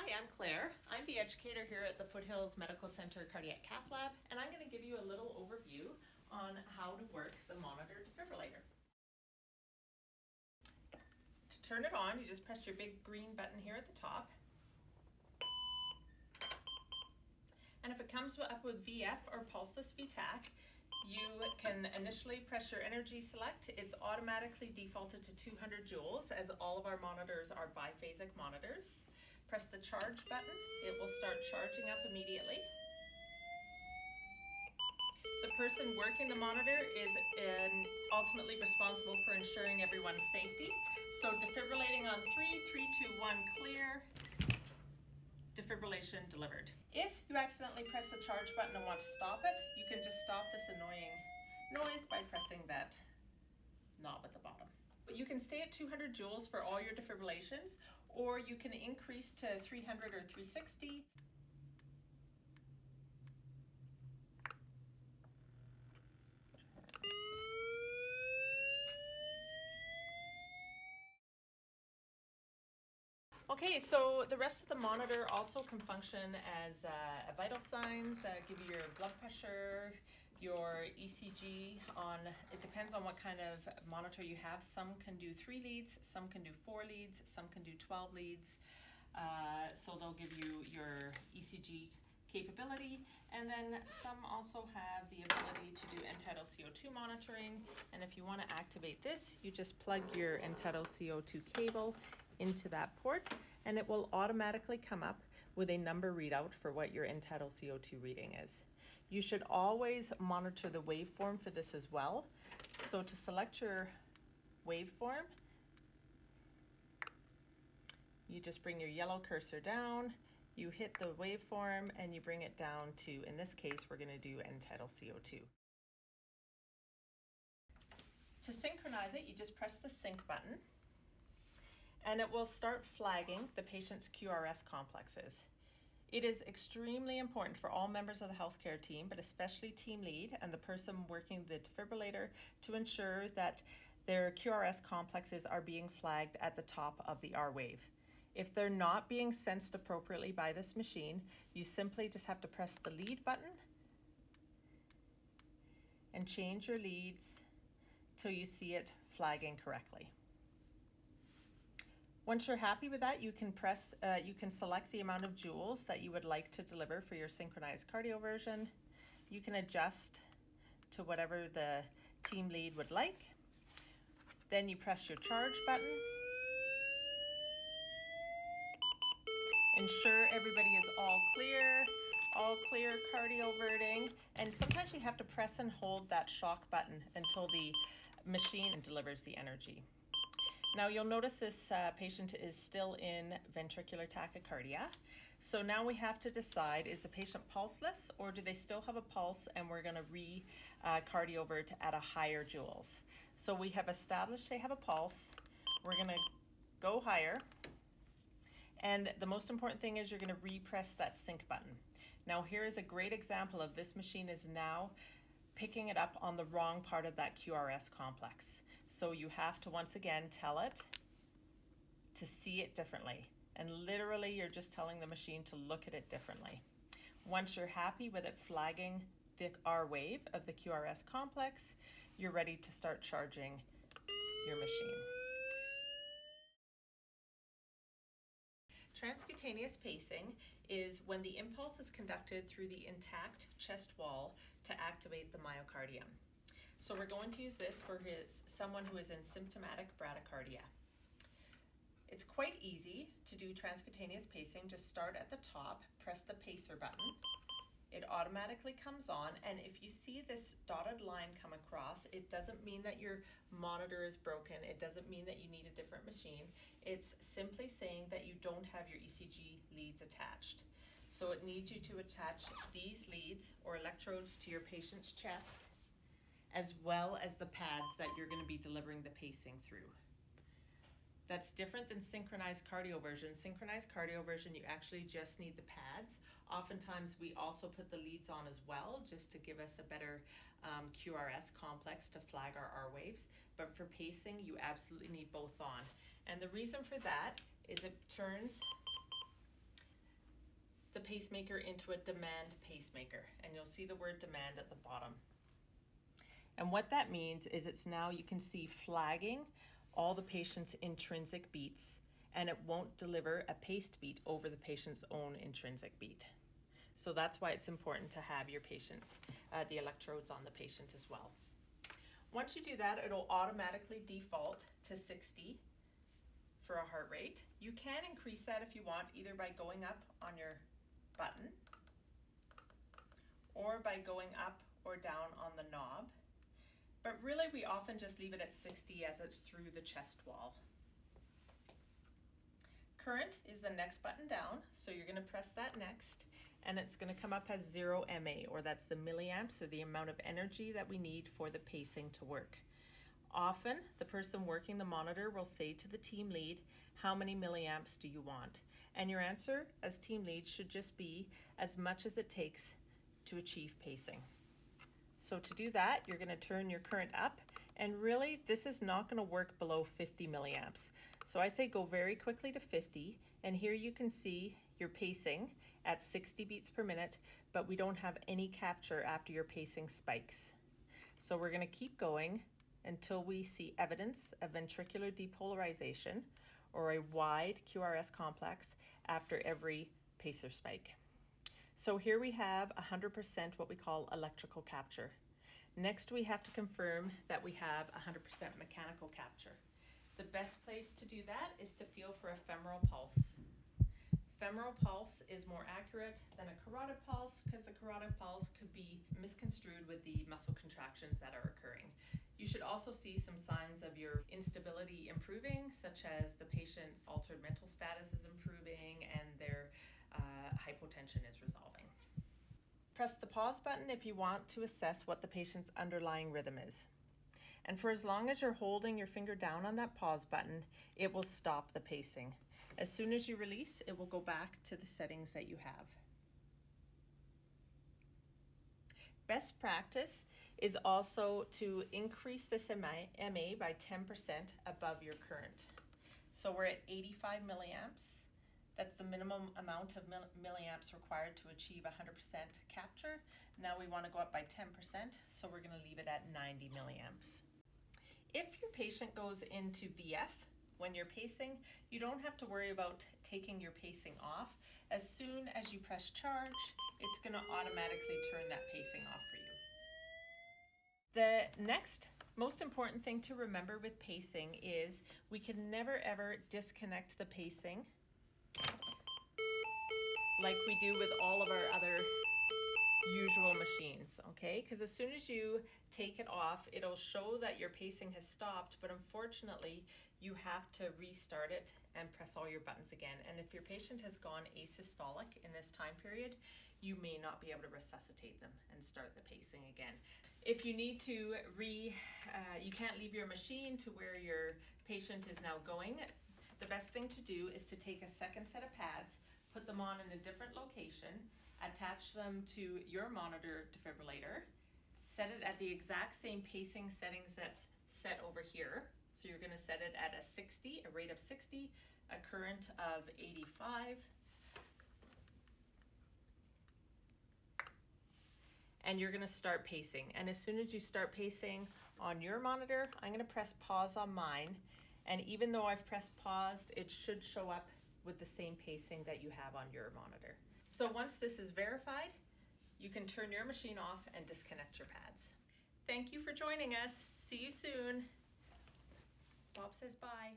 Hi, I'm Claire. I'm the educator here at the Foothills Medical Center Cardiac Cath Lab, and I'm going to give you a little overview on how to work the monitor defibrillator. To turn it on, you just press your big green button here at the top. And if it comes up with VF or pulseless VTAC, you can initially press your energy select. It's automatically defaulted to 200 joules as all of our monitors are biphasic monitors. Press the charge button. It will start charging up immediately. The person working the monitor is ultimately responsible for ensuring everyone's safety. So defibrillating on 3, 3, 2, 1, clear. Defibrillation delivered. If you accidentally press the charge button and want to stop it, you can just stop this annoying noise by pressing that knob at the bottom. But you can stay at 200 joules for all your defibrillations, or you can increase to 300 or 360. Okay, so the rest of the monitor also can function as a vital signs, give you your blood pressure, your ECG on, it depends on what kind of monitor you have. Some can do 3 leads, some can do 4 leads, some can do 12 leads. So they'll give you your ECG capability, and then some also have the ability to do end-tidal CO2 monitoring. And if you want to activate this, you just plug your end-tidal CO2 cable into that port, and it will automatically come up with a number readout for what your end-tidal CO2 reading is. You should always monitor the waveform for this as well. So to select your waveform, you just bring your yellow cursor down, you hit the waveform, and you bring it down to, in this case, we're going to do end-tidal CO2. To synchronize it, you just press the sync button, and it will start flagging the patient's QRS complexes. It is extremely important for all members of the healthcare team, but especially team lead and the person working the defibrillator, to ensure that their QRS complexes are being flagged at the top of the R wave. If they're not being sensed appropriately by this machine, you simply just have to press the lead button and change your leads till you see it flagging correctly. Once you're happy with that, you can select the amount of joules that you would like to deliver for your synchronized cardioversion. You can adjust to whatever the team lead would like. Then you press your charge button. Ensure everybody is all clear cardioverting, and sometimes you have to press and hold that shock button until the machine delivers the energy. Now you'll notice this patient is still in ventricular tachycardia. So now we have to decide, is the patient pulseless or do they still have a pulse, and we're going to cardiover at a higher joules. So we have established they have a pulse. We're going to go higher. And the most important thing is you're going to repress that sync button. Now here is a great example of this machine is now picking it up on the wrong part of that QRS complex. So you have to once again tell it to see it differently. And literally you're just telling the machine to look at it differently. Once you're happy with it flagging the R wave of the QRS complex, you're ready to start charging your machine. Transcutaneous pacing is when the impulse is conducted through the intact chest wall to activate the myocardium. So we're going to use this for someone who is in symptomatic bradycardia. It's quite easy to do transcutaneous pacing. Just start at the top, press the pacer button. It automatically comes on, and if you see this dotted line come across, it doesn't mean that your monitor is broken. It doesn't mean that you need a different machine. It's simply saying that you don't have your ECG leads attached. So it needs you to attach these leads or electrodes to your patient's chest, as well as the pads that you're going to be delivering the pacing through. That's different than synchronized cardioversion. Synchronized cardioversion, you actually just need the pads. Oftentimes we also put the leads on as well, just to give us a better QRS complex to flag our R waves. But for pacing, you absolutely need both on. And the reason for that is it turns the pacemaker into a demand pacemaker, and you'll see the word demand at the bottom. And what that means is it's now, you can see, flagging all the patient's intrinsic beats, and it won't deliver a paced beat over the patient's own intrinsic beat. So that's why it's important to have your patients, the electrodes on the patient as well. Once you do that, it'll automatically default to 60 for a heart rate. You can increase that if you want, either by going up on your button or by going up or down on the knob. But really, we often just leave it at 60 as it's through the chest wall. Current is the next button down, so you're going to press that next, and it's going to come up as 0 MA, or that's the milliamps, or the amount of energy that we need for the pacing to work. Often, the person working the monitor will say to the team lead, how many milliamps do you want? And your answer as team lead should just be as much as it takes to achieve pacing. So to do that, you're going to turn your current up, and really this is not going to work below 50 milliamps. So I say go very quickly to 50, and here you can see your pacing at 60 beats per minute, but we don't have any capture after your pacing spikes. So we're going to keep going until we see evidence of ventricular depolarization or a wide QRS complex after every pacer spike. So here we have 100% what we call electrical capture. Next, we have to confirm that we have 100% mechanical capture. The best place to do that is to feel for a femoral pulse. Femoral pulse is more accurate than a carotid pulse because the carotid pulse could be misconstrued with the muscle contractions that are occurring. You should also see some signs of your instability improving, such as the patient's altered mental status is improving and their hypotension is resolving. Press the pause button if you want to assess what the patient's underlying rhythm is. And for as long as you're holding your finger down on that pause button, it will stop the pacing. As soon as you release, it will go back to the settings that you have. Best practice is also to increase this MA by 10% above your current. So we're at 85 milliamps. That's the minimum amount of milliamps required to achieve 100% capture. Now we want to go up by 10%, so we're going to leave it at 90 milliamps. If your patient goes into VF when you're pacing, you don't have to worry about taking your pacing off. As soon as you press charge, it's going to automatically turn that pacing off for you. The next most important thing to remember with pacing is we can never ever disconnect the pacing like we do with all of our other usual machines, okay? Because as soon as you take it off, it'll show that your pacing has stopped, but unfortunately, you have to restart it and press all your buttons again. And if your patient has gone asystolic in this time period, you may not be able to resuscitate them and start the pacing again. If you need to you can't leave your machine to where your patient is now going, the best thing to do is to take a second set of pads, put them on in a different location, attach them to your monitor defibrillator, set it at the exact same pacing settings that's set over here. So you're going to set it at a 60, a rate of 60, a current of 85, and you're going to start pacing. And as soon as you start pacing on your monitor, I'm going to press pause on mine. And even though I've pressed paused, it should show up with the same pacing that you have on your monitor. So once this is verified, you can turn your machine off and disconnect your pads. Thank you for joining us. See you soon. Bob says bye.